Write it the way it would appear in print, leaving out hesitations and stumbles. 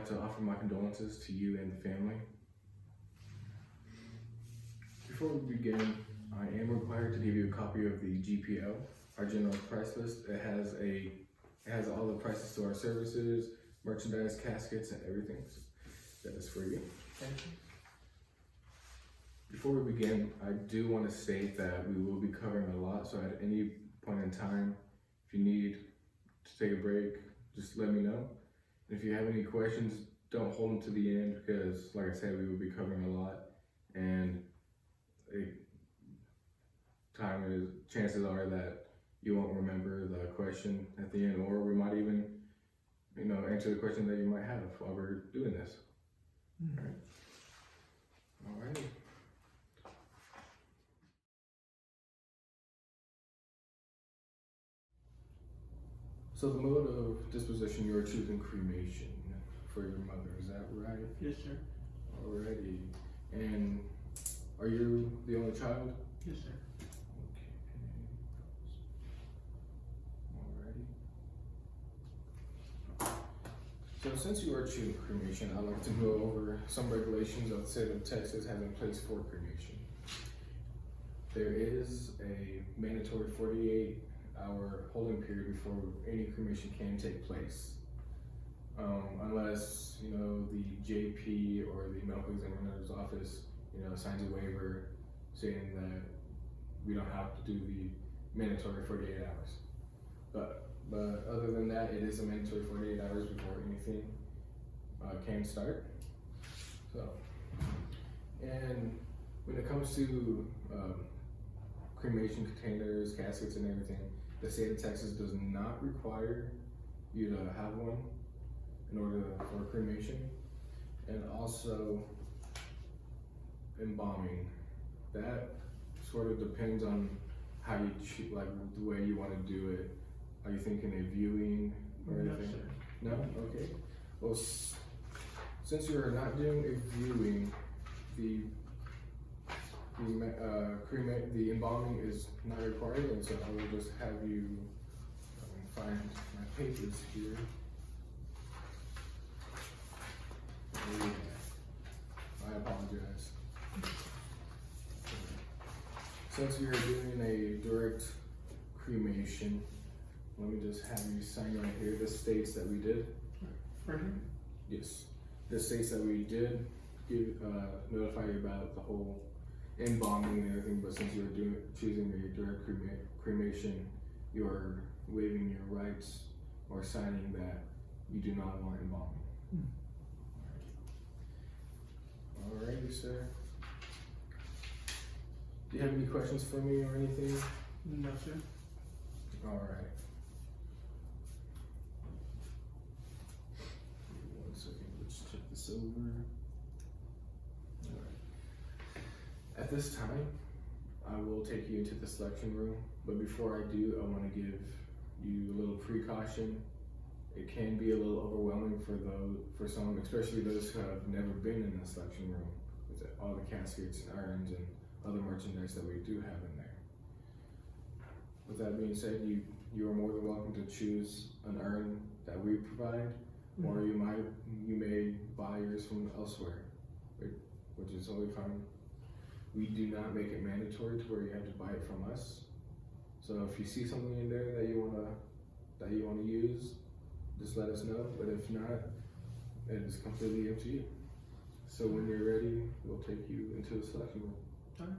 like to offer my condolences to you and the family. Before we begin, I am required to give you a copy of the GPL, our general price list. It has all the prices to our services, merchandise, caskets, and everything. So that is for you. Thank you. Before we begin, I do want to state that we will be covering a lot, so at any point in time, if you need to take a break, just let me know. And if you have any questions, don't hold them to the end because, like I said, we will be covering a lot, and chances are that you won't remember the question at the end, or we might even, answer the question that you might have while we're doing this. All right. So the mode of disposition, you are choosing cremation for your mother, is that right? Yes, sir. Alrighty. And are you the only child? Yes, sir. Okay. Alrighty. So since you are choosing cremation, I'd like to go over some regulations that the state of Texas has in place for cremation. There is a mandatory 48-hour holding period before any cremation can take place. Unless, the JP or the medical examiner's office, signs a waiver saying that we don't have to do the mandatory 48 hours. But other than that, it is a mandatory 48 hours before anything can start. So, and when it comes to cremation containers, caskets, and everything, the state of Texas does not require you to have one in order for cremation. And also embalming, that sort of depends on how you like the way you want to do it. Are you thinking of viewing or anything? No, No? Okay. Well, since you're not doing a viewing, the embalming is not required, and so I will just have you find my papers here. I apologize. Since you're doing a direct cremation, let me just have you sign right here. This states that we did. Right here? Yes. This states that we did notify you about the whole embalming and everything, but since you're choosing a direct cremation, you're waiving your rights or signing that you do not want embalming. Alrighty, sir. Do you have any questions for me or anything? No, sir. Alright. One second, let's check this over. Alright. At this time, I will take you into the selection room, but before I do, I want to give you a little precaution. It can be a little overwhelming for some, especially those who have never been in the selection room, with all the caskets and urns and other merchandise that we do have in there. With that being said, you are more than welcome to choose an urn that we provide, or you may buy yours from elsewhere, which is totally fine. We do not make it mandatory to where you have to buy it from us. So if you see something in there that you wanna use, just let us know. But if not, it is completely up to you. So when you're ready, we'll take you into the selection room. All right.